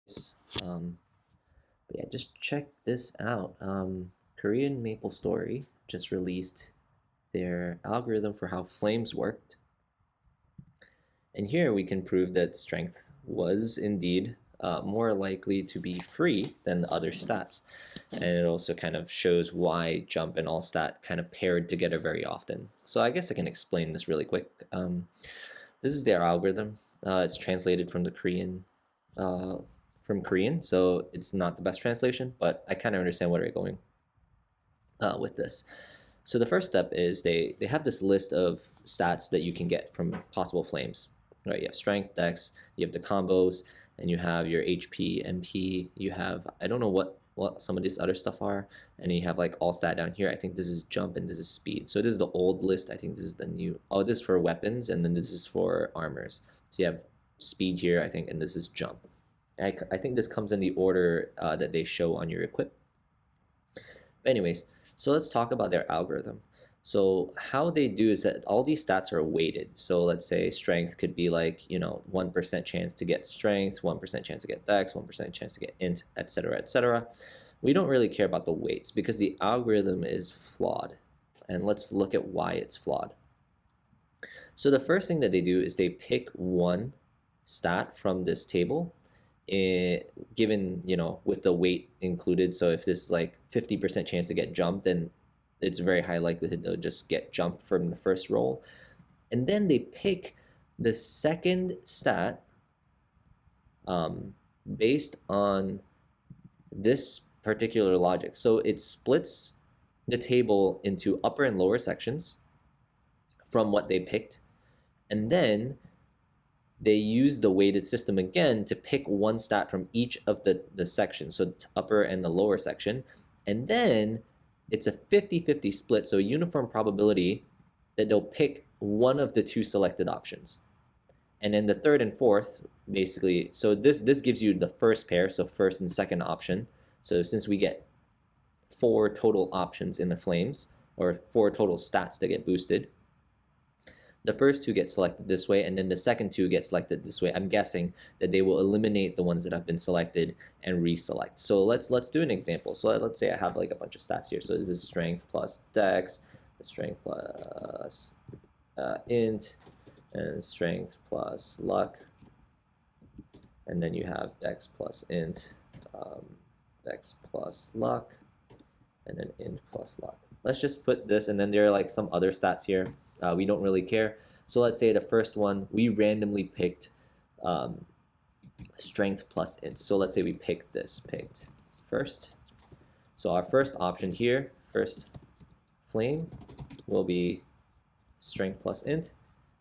But yeah, just check this out. Korean MapleStory just released their algorithm for how flames worked. And here we can prove that strength was indeed more likely to be free than the other stats. And it also kind of shows why jump and all stat kind of paired together very often. So I guess I can explain this really quick. This is their algorithm. It's translated from the Korean, so it's not the best translation, but I kind of understand where they're going with this. So the first step is they have this list of stats that you can get from possible flames. Right, you have strength, dex, you have the combos, and you have your HP, MP. You have I don't know what some of these other stuff are, and you have like all stat down here. I think this is jump and this is speed. So this is the old list. I think this is the new. Oh, this is for weapons, and then this is for armors. So you have speed here, I think, and this is jump. I think this comes in the order that they show on your equip. But anyways, so let's talk about their algorithm. So how they do is that all these stats are weighted. So let's say strength could be like, 1% chance to get strength, 1% chance to get dex, 1% chance to get int, etc., etc. We don't really care about the weights because the algorithm is flawed. And let's look at why it's flawed. So the first thing that they do is they pick one stat from this table given, with the weight included. So if this is like 50% chance to get jumped, then it's very high likelihood they'll just get jumped from the first roll. And then they pick the second stat based on this particular logic. So it splits the table into upper and lower sections from what they picked. And then they use the weighted system again to pick one stat from each of the sections, so upper and the lower section. And then it's a 50-50 split, so a uniform probability that they'll pick one of the two selected options. And then the third and fourth, basically, so this gives you the first pair, so first and second option. So since we get 4 total options in the flames, or 4 total stats that get boosted, the first 2 get selected this way, and then the second 2 get selected this way. I'm guessing that they will eliminate the ones that have been selected and reselect. So let's do an example. So let's say I have like a bunch of stats here. So this is strength plus dex, strength plus int, and strength plus luck. And then you have dex plus int, dex plus luck, and then int plus luck. Let's just put this, and then there are like some other stats here. We don't really care. So let's say the first one, we randomly picked strength plus int. So let's say we picked first. So our first option here, first flame, will be strength plus int.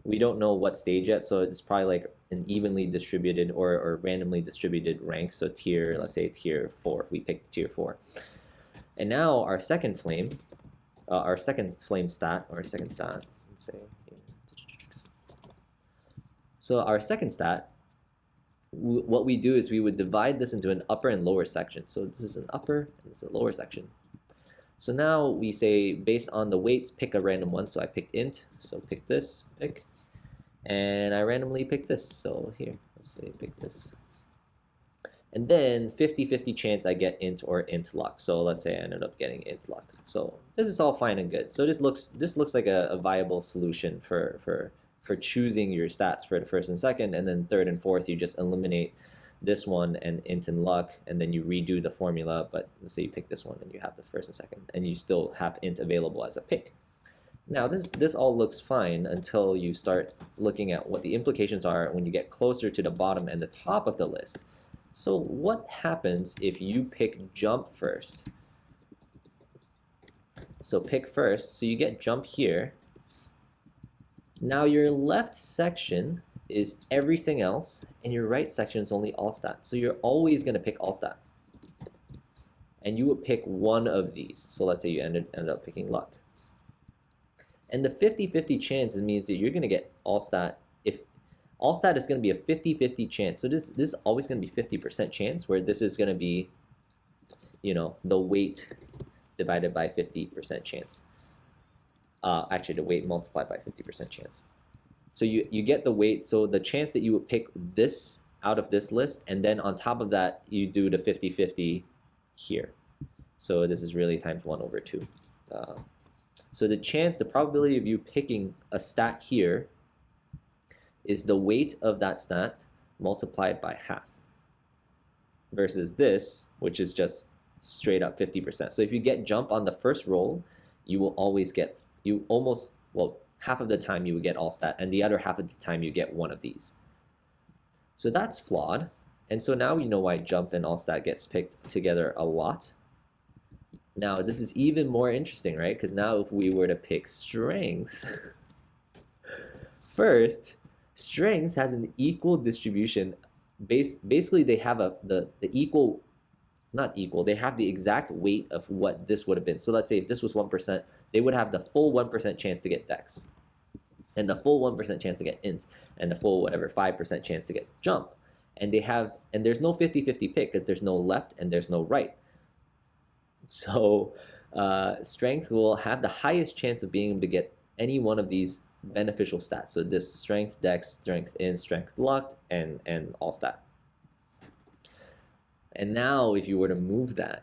We don't know what stage yet, so it's probably like an evenly distributed or randomly distributed rank. So tier, let's say tier 4. We picked tier 4. And now our second flame, stat, let's say. So our second stat, what we do is we would divide this into an upper and lower section. So this is an upper and this is a lower section. So now we say based on the weights, pick a random one. So I picked int, so pick this, and I randomly pick this. So here, let's say pick this. And then 50-50 chance I get int or int luck. So let's say I ended up getting int luck. So this is all fine and good. So this looks like a viable solution for choosing your stats for the first and second, and then third and fourth you just eliminate this one and int and luck, and then you redo the formula. But let's say you pick this one and you have the first and second, and you still have int available as a pick. Now this all looks fine until you start looking at what the implications are when you get closer to the bottom and the top of the list. So what happens if you pick jump first? So pick first, so you get jump here. Now your left section is everything else, and your right section is only all stat. So you're always going to pick all stat. And you would pick one of these. So let's say you ended up picking luck. And the 50-50 chance means that you're going to get all stat. If all stat is going to be a 50-50 chance. So this is always going to be 50% chance, where this is going to be, the weight divided by 50% chance. Actually, the weight multiplied by 50% chance. So you get the weight. So the chance that you would pick this out of this list, and then on top of that, you do the 50-50 here. So this is really times 1 over 2. So the probability of you picking a stat here is the weight of that stat multiplied by half, versus this, which is just straight up 50%. So if you get jump on the first roll, you will always get, half of the time you would get all stat, and the other half of the time you get one of these. So that's flawed. And so now we know why jump and all stat gets picked together a lot. Now this is even more interesting, right? Because now if we were to pick strength, first, strength has an equal distribution. Basically they have the equal, not equal, they have the exact weight of what this would have been. So let's say if this was 1%, they would have the full 1% chance to get dex, and the full 1% chance to get int, and the full 5% chance to get jump. And there's no 50-50 pick because there's no left and there's no right. So strength will have the highest chance of being able to get any one of these beneficial stats. So this strength, dex, strength, int, strength, luck, and all stat. And now if you were to move that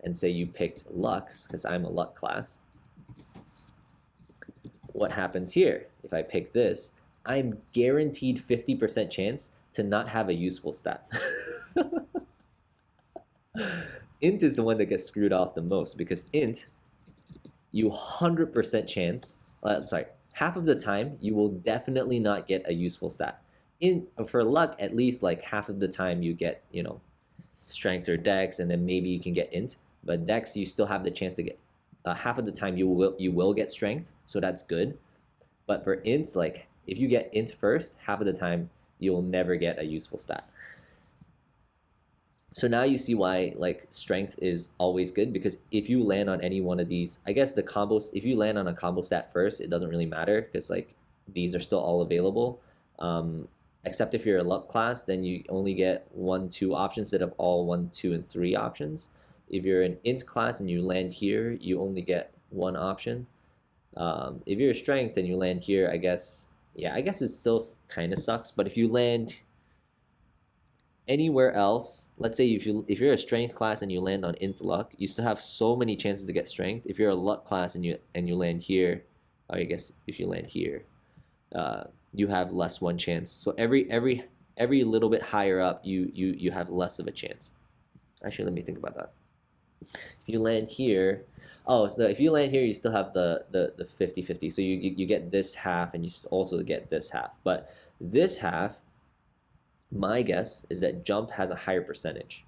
and say you picked lucks, because I'm a luck class, what happens here? If I pick this, I'm guaranteed 50% chance to not have a useful stat. Int is the one that gets screwed off the most, because int, you 100% chance, half of the time you will definitely not get a useful stat. For luck, at least like half of the time you get, strength or dex, and then maybe you can get int. But dex, you still have the chance to get, half of the time you will get strength, so that's good. But for ints, like if you get int first, half of the time you'll never get a useful stat. So now you see why like strength is always good, because if you land on any one of these, I guess the combos, if you land on a combo stat first, it doesn't really matter because like these are still all available. Except if you're a luck class, then you only get 1, 2 options instead of all 1, 2, and 3 options. If you're an int class and you land here, you only get 1 option. If you're a strength and you land here, I guess it still kind of sucks. But if you land anywhere else, let's say if you're a strength class and you land on int luck, you still have so many chances to get strength. If you're a luck class and you land here, I guess if you land here, you have less 1 chance. So every little bit higher up, you have less of a chance. Actually, let me think about that. If you land here, so if you land here, you still have the 50-50. So you get this half, and you also get this half. But this half, my guess is that jump has a higher percentage,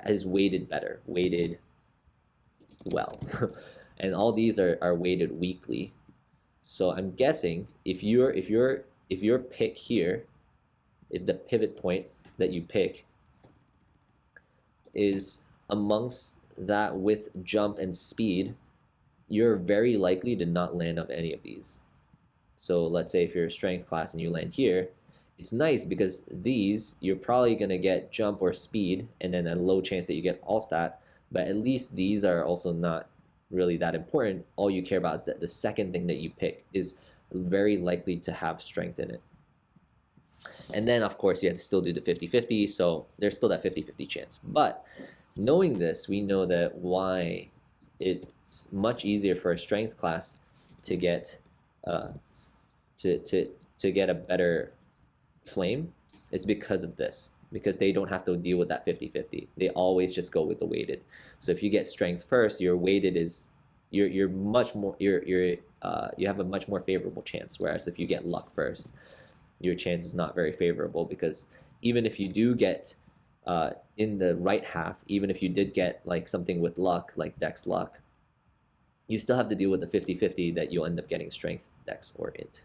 is weighted better, weighted well, and all these are weighted weakly. So I'm guessing if your pick here, if the pivot point that you pick is amongst that with jump and speed, you're very likely to not land on any of these. So let's say if you're a strength class and you land here, it's nice because these, you're probably going to get jump or speed, and then a low chance that you get all stat, but at least these are also not really that important. All you care about is that the second thing that you pick is very likely to have strength in it. And then, of course, you have to still do the 50-50, so there's still that 50-50 chance. But knowing this, we know that why it's much easier for a strength class to get to get a better flame is because of this, because they don't have to deal with that 50-50. They always just go with the weighted. So if you get strength first, your weighted is you're much more you have a much more favorable chance. Whereas if you get luck first, your chance is not very favorable, because even if you do get in the right half, even if you did get like something with luck, like dex luck, you still have to deal with the 50-50 that you'll end up getting strength, dex, or int.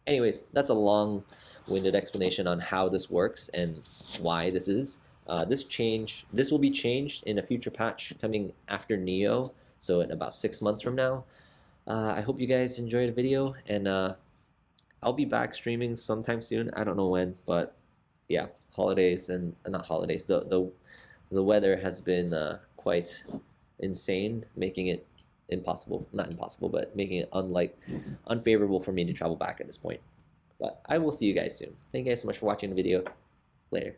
Anyways, that's a long-winded explanation on how this works and why this is. This will be changed in a future patch coming after Neo, so in about 6 months from now. I hope you guys enjoyed the video, and I'll be back streaming sometime soon. I don't know when, but yeah, holidays and not holidays. The weather has been quite insane, making it not impossible, but making it unfavorable for me to travel back at this point. But I will see you guys soon. Thank you guys so much for watching the video. Later.